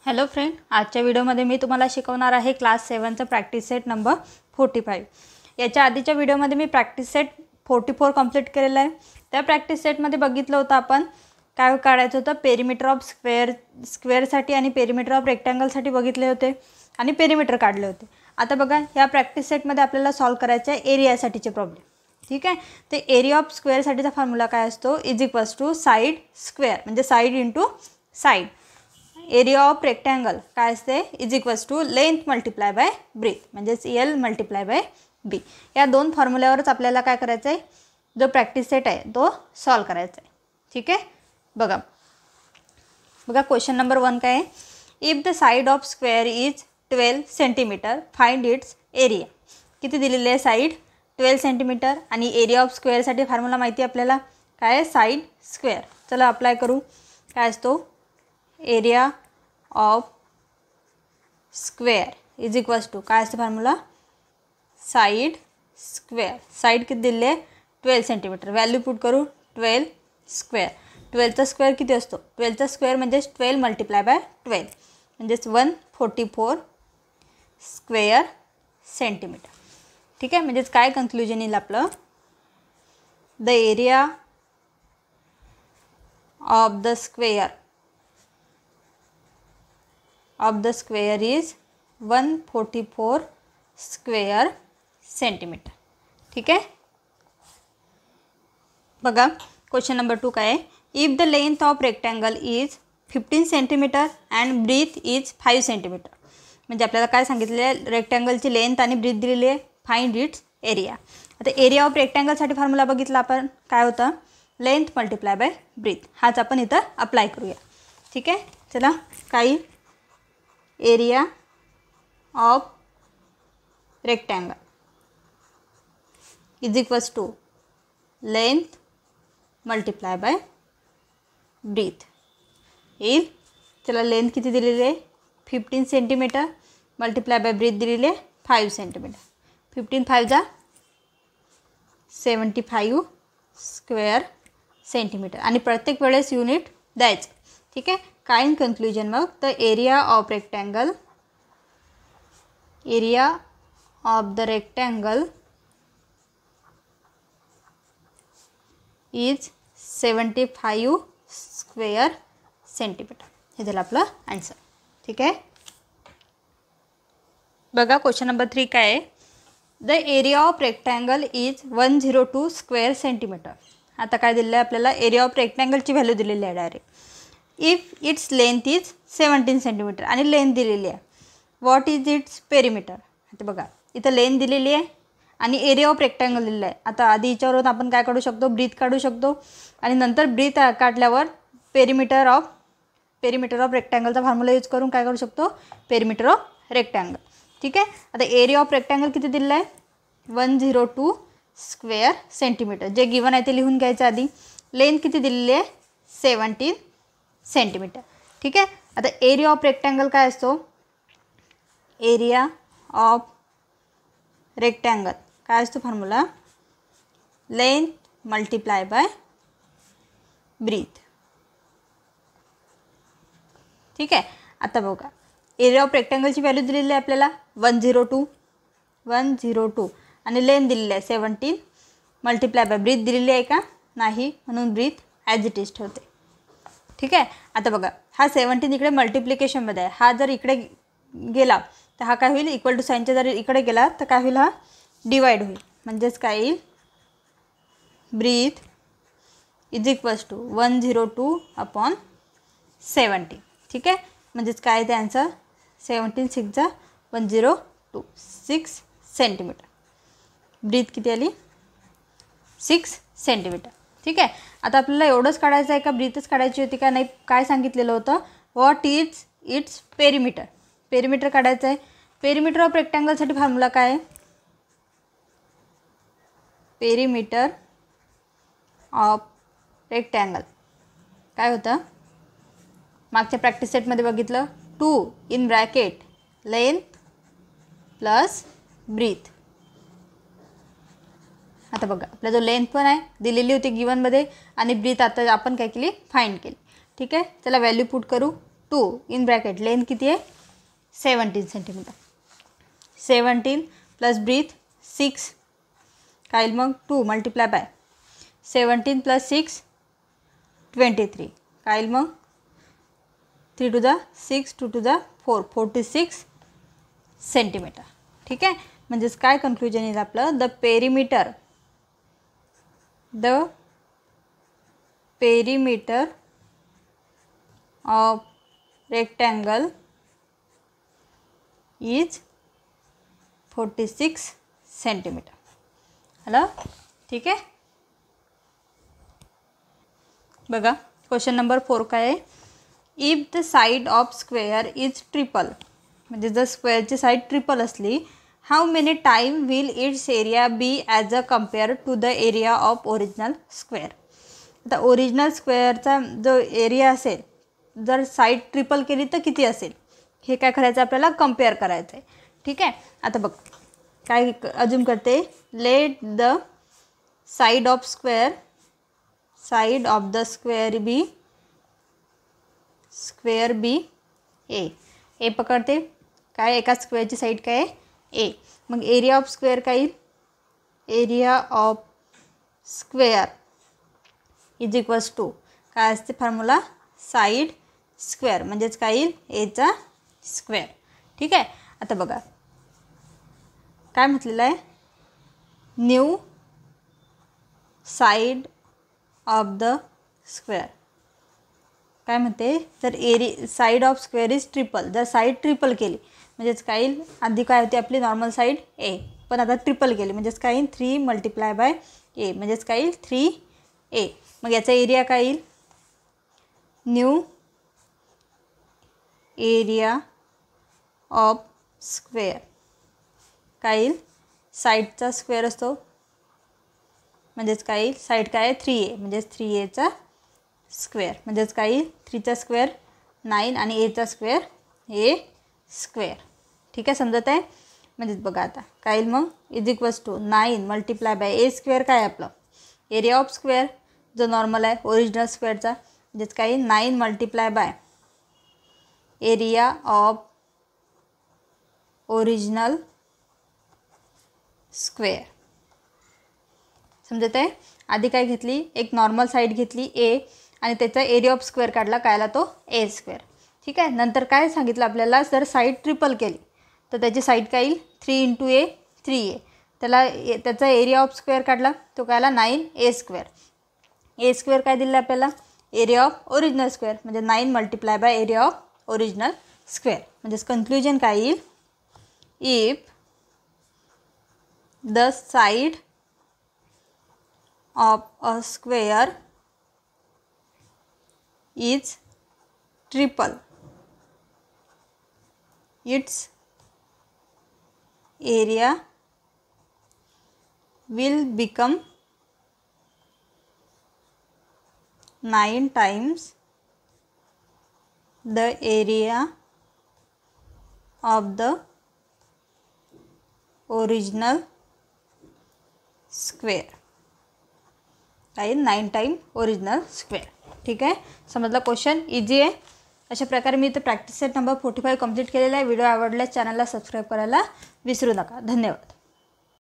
Hello friend, आजच्या व्हिडिओमध्ये मी तुम्हाला शिकवणार आहे क्लास 7चा प्रॅक्टिस सेट नंबर 45। याच्या आधीच्या व्हिडिओमध्ये मी प्रॅक्टिस सेट 44 कंप्लीट केलेला आहे। त्या प्रॅक्टिस सेटमध्ये बघितलं होतं आपण काय काढायचं होतं, पेरिमीटर ऑफ स्क्वेअरसाठी आणि पेरिमीटर ऑफ रेक्टँगलसाठी बघितले होते आणि पेरिमीटर काढले होते। आता बघा, ह्या प्रॅक्टिस सेटमध्ये आपल्याला सॉल्व करायचं आहे एरियासाठीचे प्रॉब्लेम। ठीक आहे, ते एरिया ऑफ स्क्वेअरसाठीचा फॉर्म्युला काय असतो, is equals to side square म्हणजे side into side. Area of rectangle काय असते, is equals to length multiply by breadth म्हणजेच एल मल्टिप्लाय बाय बी। या दोन फॉर्म्युल्यावरच आपल्याला काय करायचं आहे, जो प्रॅक्टिस सेट आहे तो सॉल्व करायचा आहे। ठीक आहे, बघा क्वेश्चन नंबर 1 काय आहे, if the side of square is 12 centimetre find its area. किती दिलेले आहे, साइड 12 सेंटीमीटर आणि एरिया ऑफ स्क्वेअरसाठी फॉर्म्युला माहिती आहे आपल्याला काय आहे, साइड स्क्वेअर। चला अप्लाय करू, काय असतो, area of square is equals to काय असतं फॉर्म्युला, साइड स्क्वेअर। साइड किती दिले आहे, 12 सेंटीमीटर, व्हॅल्यू पुट करू 12 स्क्वेअर। 12चा स्क्वेअर किती असतो, 12चा स्क्वेअर म्हणजे 12 मल्टिप्लाय बाय 12 म्हणजेच 144 स्क्वेअर सेंटीमीटर। ठीक आहे, म्हणजेच काय कन्क्लुजन येईल आपलं, the area of the square is 144 square centimetre. ठीक आहे, बघा क्वेश्चन नंबर 2 काय आहे, if the length of rectangle is 15 centimetre and breadth is 5 centimetre. म्हणजे आपल्याला काय सांगितले आहे, रेक्टँगलची लेंथ आणि ब्रीथ दिलेली आहे, फाइंड इट्स एरिया। आता एरिया ऑफ रेक्टँगलसाठी फॉर्म्युला बघितला आपण, काय होता, लेंथ मल्टिप्लाय बाय ब्रीथ। हाच आपण इथं अप्लाय करूया। ठीक आहे, चला काही area of rectangle is equals to length multiply by breadth येईल। चला लेंथ किती दिलेली आहे, 15 सेंटीमीटर मल्टिप्लाय बाय ब्रीथ दिलेली आहे 5 सेंटीमीटर। 15 5 जा 75 स्क्वेअर सेंटीमीटर आणि प्रत्येक वेळेस युनिट द्यायचं। ठीक आहे, काय इन कन्क्लुजन मग, the area of the rectangle is 75 square centimetre. हे झालं आपलं आन्सर। ठीक आहे, बघा क्वेश्चन नंबर 3 काय आहे, the area of rectangle is 102 square centimetre. आता काय दिलेलं आहे आपल्याला, एरिया ऑफ रेक्टँगलची व्हॅल्यू दिलेली आहे direct. If its length is 17 centimetre आणि लेंथ दिलेली आहे, व्हॉट इज इट्स पेरिमीटर। आता बघा इथं लेंथ दिलेली आहे आणि एरिया ऑफ रेक्टँगल दिलेला आहे। आता आधी याच्यावरून आपण काय काढू शकतो, ब्रीथ काढू शकतो आणि नंतर ब्रीथ काढल्यावर पेरिमीटर ऑफ रेक्टँगलचा फॉर्म्युला यूज करून काय करू शकतो, पेरिमीटर ऑफ रेक्टँगल। ठीक आहे, आता एरिया ऑफ रेक्टँगल किती दिलेला आहे, 102 स्क्वेअर सेंटीमीटर, जे गिवन आहे ते लिहून घ्यायचं आधी। लेंथ किती दिलेली आहे, 17 सेंटीमीटर। ठीक आहे, आता एरिया ऑफ रेक्टँगल काय असतो, एरिया ऑफ रेक्टँगल काय असतो formula, length multiply by breadth. ठीक आहे, आता बघा एरिया ऑफ रेक्टँगलची व्हॅल्यू दिलेली आहे आपल्याला 102 आणि लेंथ दिलेली आहे 17 मल्टिप्लाय बाय ब्रीथ दिलेली आहे का, नाही, म्हणून ब्रीथ ॲज इट इज ठेवते। ठीक आहे, आता बघा हा 17 इकडे मल्टिप्लिकेशनमध्ये आहे, हा जर इकडे गेला तर हा काय होईल, इक्वल टू साईनच्या जर इकडे गेला तर काय होईल, हा डिवाइड होईल, म्हणजेच काय येईल, breadth is equals to 102 upon 17। ठीक आहे, म्हणजेच काय ते आन्सर, 17 6 जा 102 6 सेंटीमीटर। ब्रीथ किती आली, 6 सेंटीमीटर। ठीक आहे, आता आपल्याला एवढंच काढायचं आहे का, ब्रीथच काढायची होती का, नाही, काय सांगितलेलं होतं, what is it's perimeter. Perimeter काढायचं आहे। पेरिमीटर ऑफ रेक्टँगलसाठी फॉर्म्युला काय आहे, पेरिमीटर ऑफ रेक्टँगल काय होतं, मागच्या प्रॅक्टिस सेटमध्ये बघितलं, 2 in bracket length plus breadth. आता बघा आपला जो लेंथ पण आहे दिलेली होती गिवनमध्ये आणि ब्रीथ आता आपण काय केली, फाइंड केली। ठीक आहे, चला व्हॅल्यू पुट करू, 2 इन ब्रॅकेट लेंथ किती आहे 17 सेंटीमीटर. 17 प्लस ब्रीथ 6 काय येईल मग 2 मल्टिप्लाय बाय 17 प्लस 6 23 काय येईल मग 3 to the 6 2 to the 4 46 centimetre. ठीक आहे. म्हणजेच काय कन्क्लुजन येईल आपलं the perimeter of rectangle is 46 centimetre. Hello ठीक आहे. बघा क्वेश्चन नंबर 4 काय आहे if the side of square is triple म्हणजे जर स्क्वेअरची साईड ट्रिपल असली how many time will its area be as a compare to the area of original square. आता ओरिजिनल स्क्वेअरचा जो एरिया असेल जर साईड ट्रिपल केली तर किती असेल हे काय करायचं आपल्याला कम्पेअर करायचं आहे. ठीक आहे. आता बघ काय अजून करते let the side of the square B A पकडते काय एका स्क्वेअरची साईड काय आहे ए. मग एरिया ऑफ स्क्वेअर काय येईल area of square is equals to काय असते फॉर्म्युला साईड स्क्वेअर म्हणजेच काय येईल एचा स्क्वेअर. ठीक आहे. आता बघा काय म्हटलेलं आहे new side of the square काय म्हणते जर side of square is triple जर साईड ट्रिपल केली म्हणजेच काय येईल आधी काय होती आपली नॉर्मल साईड ए पण आता ट्रिपल केली म्हणजेच काय येईल 3 मल्टिप्लाय बाय ए म्हणजेच काय येईल 3a. मग याचा एरिया काय येईल न्यू एरिया ऑफ स्क्वेअर काय येईल साईडचा स्क्वेअर असतो म्हणजेच काय येईल साईड काय आहे 3a म्हणजेच 3aचा स्क्वेअर म्हणजेच काय येईल 3चा स्क्वेअर 9 आणि एचा स्क्वेअर ए स्क्वेअर. ठीक आहे समजत आहे. म्हणजेच बघा आता काय येईल मग is equals to 9 multiply by a square काय आपलं एरिया ऑफ स्क्वेअर जो नॉर्मल आहे ओरिजिनल स्क्वेअरचा म्हणजेच काय येईल 9 multiply by area of original square. समजत आहे. आधी काय घेतली एक नॉर्मल साईड घेतली ए आणि त्याचा एरिया ऑफ स्क्वेअर काढला काय आला तो ए स्क्वेअर. ठीक आहे. नंतर काय सांगितलं आपल्याला जर साईड ट्रिपल केली तर त्याची साईड काय येईल 3 × a 3a त्याचा एरिया ऑफ स्क्वेअर काढला तो काय आला 9a स्क्वेअर. ए स्क्वेअर काय दिलं आपल्याला एरिया ऑफ ओरिजिनल स्क्वेअर म्हणजे 9 multiply by area of original square. म्हणजेच कन्क्लुजन काय येईल if the side of a square is triple its area will become 9 times the area of the original square. काय 9 time original square. ठीक आहे. समजला question easy आहे. अशा प्रकारे मी इथे प्रॅक्टिस सेट नंबर 45 कंप्लीट केलेला आहे. व्हिडिओ आवडल्यास चॅनलला सबस्क्राईब करायला विसरू नका. धन्यवाद.